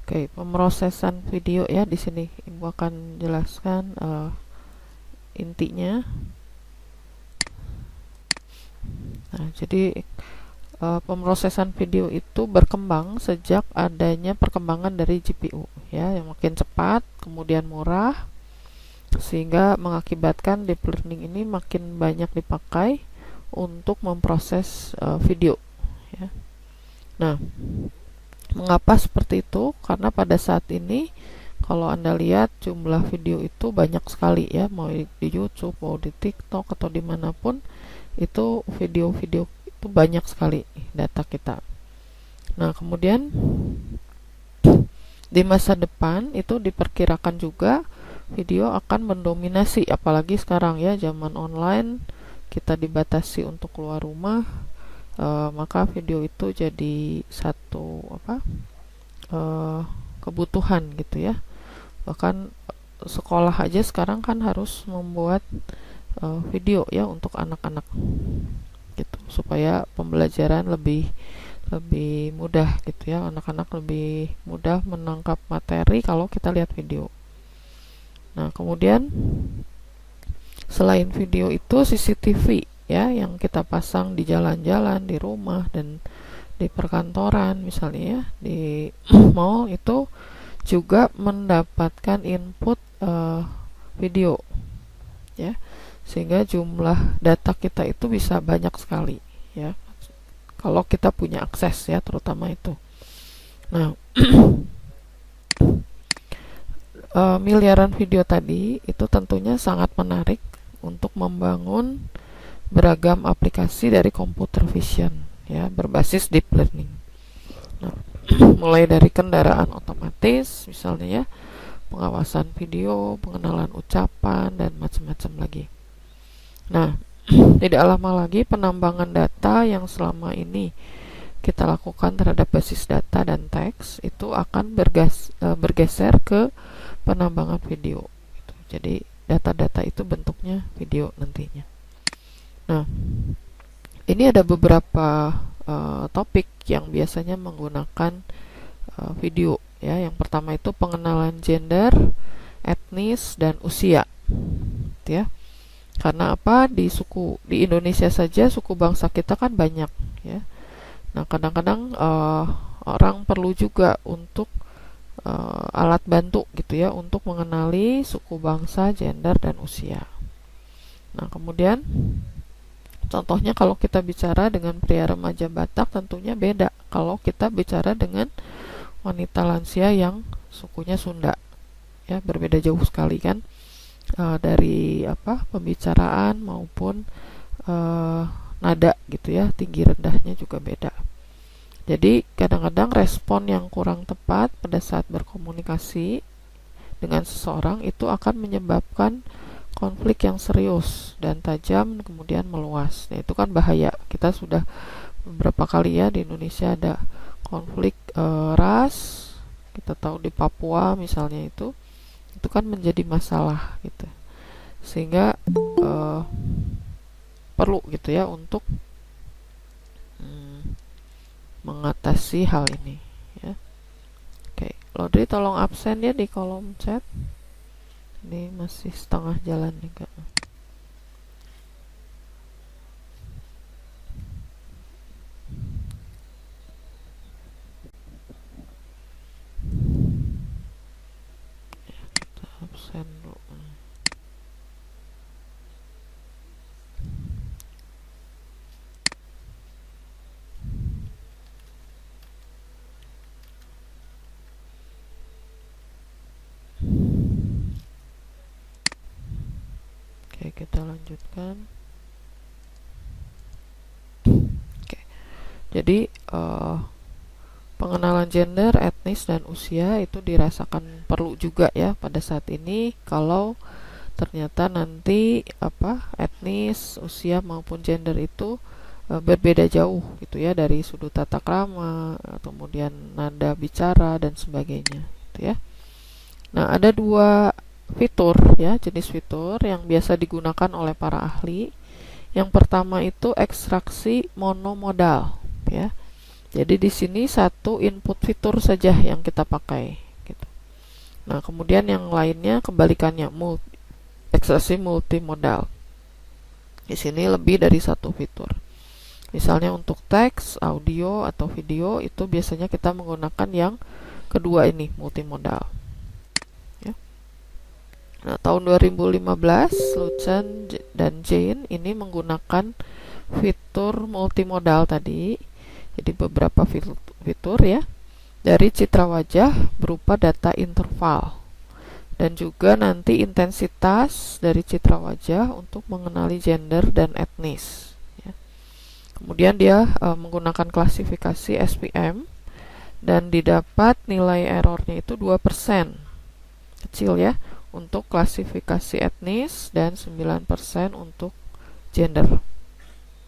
Oke, pemrosesan video ya, di sini Ibu akan jelaskan intinya. Nah, jadi pemrosesan video itu berkembang sejak adanya perkembangan dari GPU ya, yang makin cepat, kemudian murah, sehingga mengakibatkan deep learning ini makin banyak dipakai untuk memproses video ya. Nah, mengapa seperti itu? Karena pada saat ini kalau Anda lihat jumlah video itu banyak sekali ya, mau di YouTube, mau di TikTok atau dimanapun, itu video-video itu banyak sekali data kita. Nah, kemudian di masa depan itu diperkirakan juga video akan mendominasi, apalagi sekarang ya, zaman online, kita dibatasi untuk keluar rumah, maka video itu jadi satu kebutuhan gitu ya. Bahkan sekolah aja sekarang kan harus membuat video ya untuk anak-anak gitu, supaya pembelajaran lebih mudah gitu ya, anak-anak lebih mudah menangkap materi kalau kita lihat video. Nah, kemudian selain video itu CCTV ya, yang kita pasang di jalan-jalan, di rumah, dan di perkantoran misalnya ya, di mall, itu juga mendapatkan input video ya, sehingga jumlah data kita itu bisa banyak sekali ya, kalau kita punya akses ya, terutama itu. Nah, miliaran video tadi itu tentunya sangat menarik untuk membangun beragam aplikasi dari computer vision ya, berbasis deep learning. Nah, mulai dari kendaraan otomatis misalnya ya, pengawasan video, pengenalan ucapan, dan macam-macam lagi. Nah, tidak lama lagi penambangan data yang selama ini kita lakukan terhadap basis data dan teks itu akan bergeser ke penambangan video gitu. Jadi data-data itu bentuknya video nantinya. Nah, ini ada beberapa topik yang biasanya menggunakan video ya. Yang pertama itu pengenalan gender, etnis, dan usia gitu ya. Karena apa? Di Indonesia saja suku bangsa kita kan banyak ya. Nah, kadang-kadang orang perlu juga untuk alat bantu gitu ya, untuk mengenali suku bangsa, gender, dan usia. Nah, kemudian contohnya kalau kita bicara dengan pria remaja Batak, tentunya beda kalau kita bicara dengan wanita lansia yang sukunya Sunda ya, berbeda jauh sekali kan, dari pembicaraan maupun nada gitu ya, tinggi rendahnya juga beda. Jadi kadang-kadang respon yang kurang tepat pada saat berkomunikasi dengan seseorang itu akan menyebabkan konflik yang serius dan tajam, kemudian meluas. Nah, itu kan bahaya. Kita sudah beberapa kali ya di Indonesia ada konflik ras. Kita tahu di Papua misalnya, itu kan menjadi masalah gitu, sehingga perlu gitu ya untuk mengatasi hal ini ya. Oke, Lodri tolong absen ya di kolom chat, ini masih setengah jalan nih Kak. Absen dulu. Oke, kita lanjutkan. Oke, jadi pengenalan gender, etnis, dan usia itu dirasakan perlu juga ya pada saat ini, kalau ternyata nanti etnis, usia maupun gender itu berbeda jauh gitu ya, dari sudut tata krama, kemudian nada bicara, dan sebagainya gitu ya. Nah, ada dua fitur ya, jenis fitur yang biasa digunakan oleh para ahli. Yang pertama itu ekstraksi monomodal ya. Jadi di sini satu input fitur saja yang kita pakai gitu. Nah, kemudian yang lainnya kebalikannya, ekspresi multimodal. Di sini lebih dari satu fitur. Misalnya untuk teks, audio, atau video itu biasanya kita menggunakan yang kedua ini, multimodal. Ya. Nah, tahun 2015 Lucen dan Jane ini menggunakan fitur multimodal tadi. Jadi beberapa fitur ya, dari citra wajah berupa data interval, dan juga nanti intensitas dari citra wajah untuk mengenali gender dan etnis ya. Kemudian dia menggunakan klasifikasi SPM, dan didapat nilai errornya itu 2%, kecil ya, untuk klasifikasi etnis dan 9% untuk gender.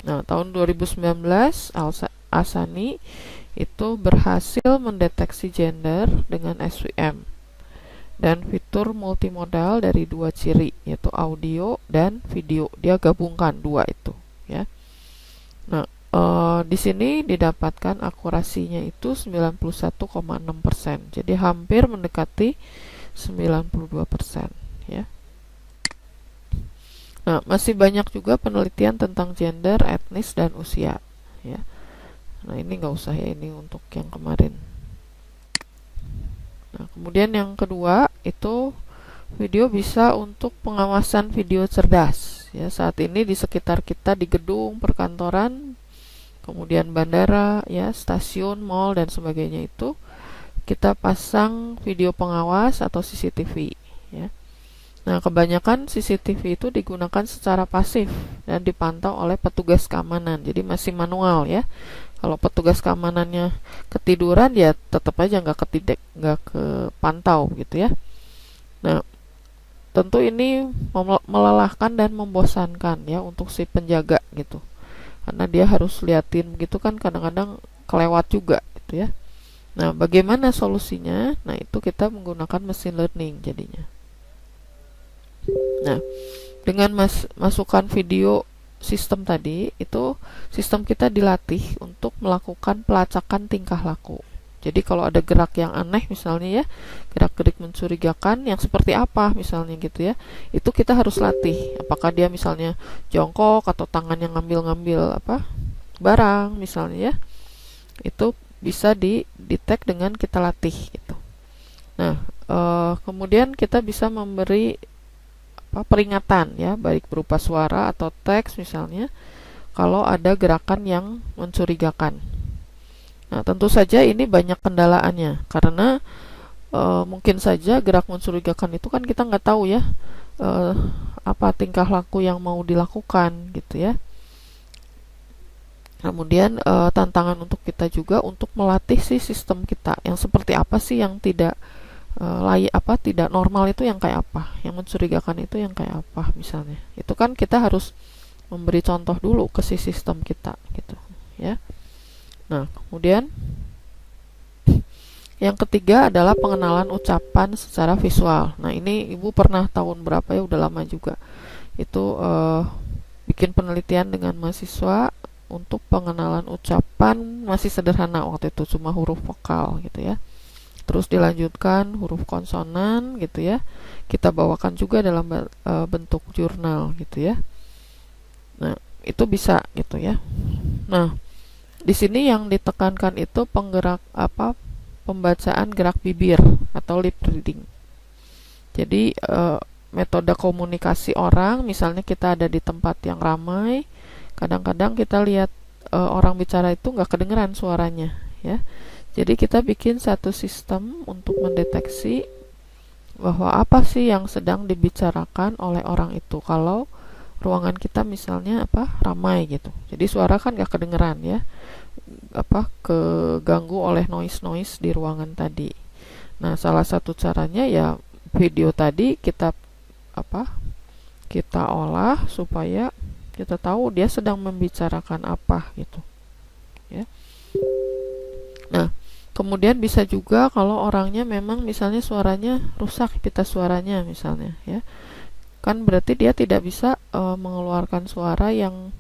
Nah, tahun 2019 Asani itu berhasil mendeteksi gender dengan SVM dan fitur multimodal dari dua ciri, yaitu audio dan video. Dia gabungkan dua itu ya. Nah, di sini didapatkan akurasinya itu 91,6%. Jadi hampir mendekati 92% ya. Nah, masih banyak juga penelitian tentang gender, etnis, dan usia ya. Nah, ini nggak usah ya, ini untuk yang kemarin. Nah, kemudian yang kedua itu video bisa untuk pengawasan video cerdas ya. Saat ini di sekitar kita, di gedung, perkantoran, kemudian bandara ya, stasiun, mall, dan sebagainya, itu kita pasang video pengawas atau CCTV ya. Nah, kebanyakan CCTV itu digunakan secara pasif dan dipantau oleh petugas keamanan. Jadi masih manual ya. Kalau petugas keamanannya ketiduran, ya tetap aja nggak kepantau gitu ya. Nah, tentu ini melelahkan dan membosankan ya untuk si penjaga gitu. Karena dia harus liatin begitu kan, kadang-kadang kelewat juga gitu ya. Nah, bagaimana solusinya? Nah, itu kita menggunakan machine learning jadinya. Nah, dengan masukkan video sistem tadi, itu sistem kita dilatih untuk melakukan pelacakan tingkah laku. Jadi kalau ada gerak yang aneh misalnya ya, gerak-gerik mencurigakan yang seperti apa misalnya gitu ya, itu kita harus latih. Apakah dia misalnya jongkok atau tangan yang ngambil-ngambil barang misalnya ya, itu bisa di-detect dengan kita latih gitu. Nah, kemudian kita bisa memberi peringatan ya, baik berupa suara atau teks misalnya, kalau ada gerakan yang mencurigakan. Nah, tentu saja ini banyak kendalaannya, karena mungkin saja gerak mencurigakan itu kan kita nggak tahu ya apa tingkah laku yang mau dilakukan gitu ya. Kemudian tantangan untuk kita juga untuk melatih si sistem kita yang seperti apa sih, yang tidak tidak normal itu yang kayak apa, yang mencurigakan itu yang kayak apa misalnya. Itu kan kita harus memberi contoh dulu ke si sistem kita gitu ya. Nah, kemudian yang ketiga adalah pengenalan ucapan secara visual. Nah, ini Ibu pernah tahun berapa ya, udah lama juga, itu bikin penelitian dengan mahasiswa untuk pengenalan ucapan, masih sederhana waktu itu, cuma huruf vokal gitu ya. Terus dilanjutkan huruf konsonan gitu ya. Kita bawakan juga dalam bentuk jurnal gitu ya. Nah, itu bisa gitu ya. Nah, di sini yang ditekankan itu pembacaan gerak bibir atau lip reading. Jadi metode komunikasi orang, misalnya kita ada di tempat yang ramai, kadang-kadang kita lihat orang bicara itu nggak kedengeran suaranya ya. Jadi kita bikin satu sistem untuk mendeteksi bahwa apa sih yang sedang dibicarakan oleh orang itu kalau ruangan kita misalnya ramai gitu. Jadi suara kan nggak kedengeran ya, keganggu oleh noise di ruangan tadi. Nah, salah satu caranya ya video tadi kita kita olah supaya kita tahu dia sedang membicarakan apa gitu ya. Nah, kemudian bisa juga kalau orangnya memang misalnya suaranya rusak, pita suaranya misalnya ya, kan berarti dia tidak bisa mengeluarkan suara yang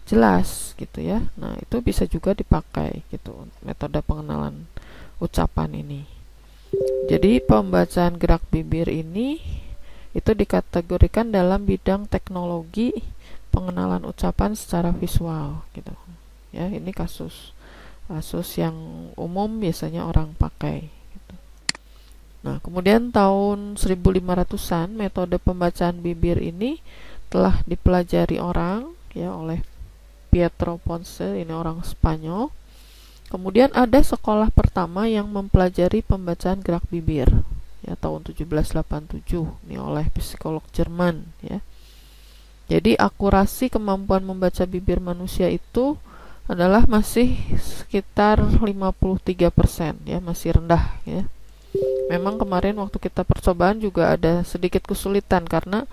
jelas gitu ya. Nah, itu bisa juga dipakai gitu metode pengenalan ucapan ini. Jadi pembacaan gerak bibir ini itu dikategorikan dalam bidang teknologi pengenalan ucapan secara visual gitu. Ya, ini kasus yang umum biasanya orang pakai gitu. Nah, kemudian tahun 1500-an metode pembacaan bibir ini telah dipelajari orang ya oleh Pietro Ponce, ini orang Spanyol. Kemudian ada sekolah pertama yang mempelajari pembacaan gerak bibir ya tahun 1787 ini oleh psikolog Jerman ya. Jadi akurasi kemampuan membaca bibir manusia itu adalah masih sekitar 53% ya, masih rendah ya. Memang kemarin waktu kita percobaan juga ada sedikit kesulitan karena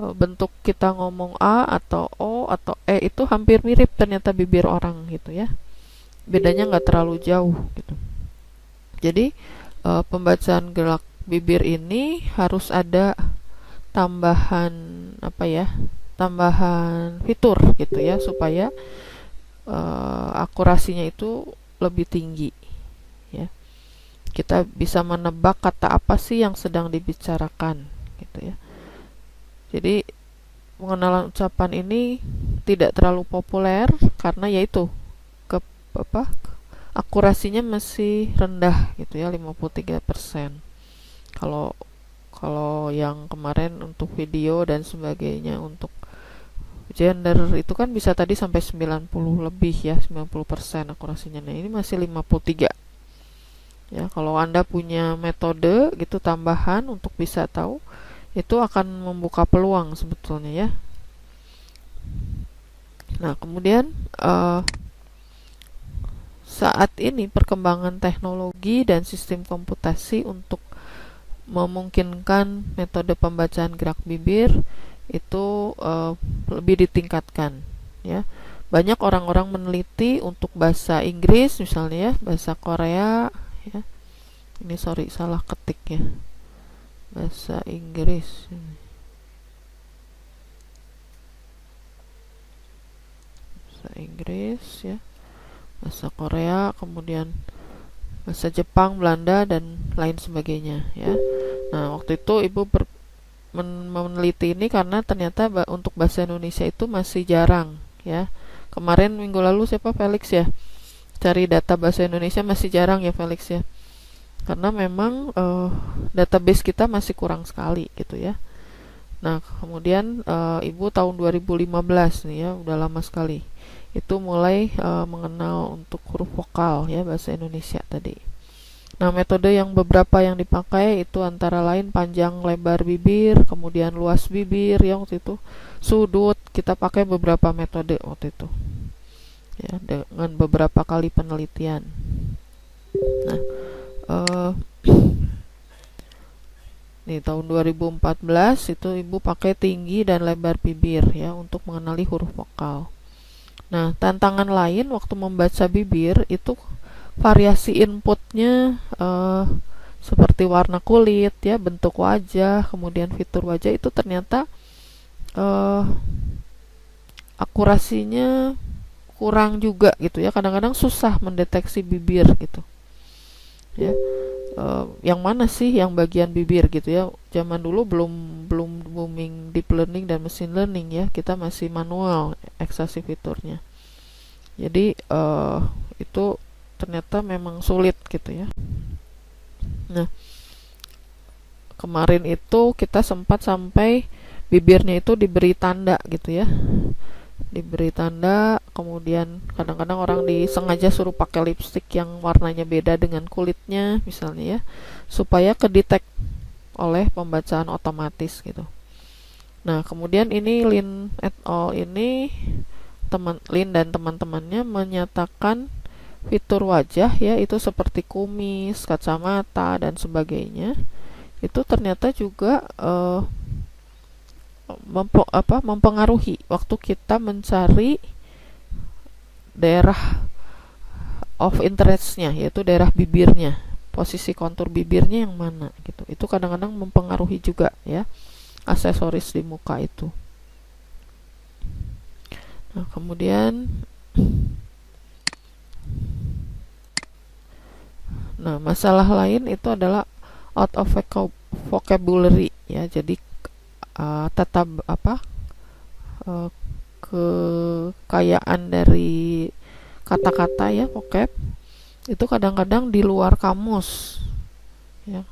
bentuk kita ngomong A atau O atau E itu hampir mirip ternyata bibir orang gitu ya. Bedanya nggak terlalu jauh gitu. Jadi pembacaan gerak bibir ini harus ada tambahan tambahan fitur gitu ya supaya akurasinya itu lebih tinggi ya. Kita bisa menebak kata apa sih yang sedang dibicarakan gitu ya. Jadi pengenalan ucapan ini tidak terlalu populer karena yaitu akurasinya masih rendah gitu ya, 53%. Kalau yang kemarin untuk video dan sebagainya untuk gender itu kan bisa tadi sampai 90 lebih ya, 90% akurasinya. Nah, ini masih 53. Ya, kalau Anda punya metode gitu tambahan untuk bisa tahu, itu akan membuka peluang sebetulnya ya. Nah, kemudian saat ini perkembangan teknologi dan sistem komputasi untuk memungkinkan metode pembacaan gerak bibir itu lebih ditingkatkan ya. Banyak orang-orang meneliti untuk bahasa Inggris misalnya ya, bahasa Korea ya. Ini salah ketik ya. Bahasa Inggris. Bahasa Inggris ya. Bahasa Korea, kemudian bahasa Jepang, Belanda dan lain sebagainya ya. Nah, waktu itu Ibu meneliti ini karena ternyata untuk bahasa Indonesia itu masih jarang ya. Kemarin minggu lalu siapa Felix ya? Cari data bahasa Indonesia masih jarang ya Felix ya. Karena memang database kita masih kurang sekali gitu ya. Nah, kemudian Ibu tahun 2015 nih ya, udah lama sekali. Itu mulai mengenal untuk huruf vokal ya bahasa Indonesia tadi. Nah, metode yang beberapa yang dipakai itu antara lain panjang lebar bibir, kemudian luas bibir ya waktu itu, sudut, kita pakai beberapa metode waktu itu. Ya, dengan beberapa kali penelitian. Nah, nih tahun 2014 itu Ibu pakai tinggi dan lebar bibir ya untuk mengenali huruf vokal. Nah, tantangan lain waktu membaca bibir itu variasi inputnya seperti warna kulit ya, bentuk wajah, kemudian fitur wajah itu ternyata akurasinya kurang juga gitu ya. Kadang-kadang susah mendeteksi bibir gitu ya. Yang mana sih yang bagian bibir gitu ya. Zaman dulu belum booming deep learning dan machine learning ya, kita masih manual ekstraksi fiturnya. Jadi itu ternyata memang sulit gitu ya. Nah, kemarin itu kita sempat sampai bibirnya itu diberi tanda gitu ya, diberi tanda. Kemudian kadang-kadang orang disengaja suruh pakai lipstick yang warnanya beda dengan kulitnya misalnya ya, supaya kedetek oleh pembacaan otomatis gitu. Nah, kemudian ini Lin et al. Ini Lin dan teman-temannya menyatakan fitur wajah ya, itu seperti kumis, kacamata dan sebagainya, itu ternyata juga mempengaruhi waktu kita mencari daerah of interestnya, yaitu daerah bibirnya, posisi kontur bibirnya yang mana gitu. Itu kadang-kadang mempengaruhi juga ya aksesoris di muka itu. Nah, kemudian masalah lain itu adalah out of vocabulary ya. Jadi tata uh, kekayaan dari kata-kata ya, vocab itu kadang-kadang di luar kamus ya.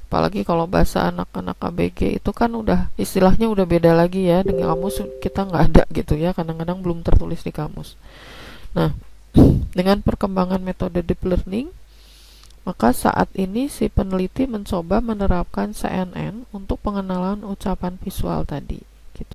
Apalagi kalau bahasa anak-anak ABG itu kan udah istilahnya udah beda lagi ya, dengan kamus kita nggak ada gitu ya, kadang-kadang belum tertulis di kamus. Nah, dengan perkembangan metode deep learning, maka saat ini si peneliti mencoba menerapkan CNN untuk pengenalan ucapan visual tadi.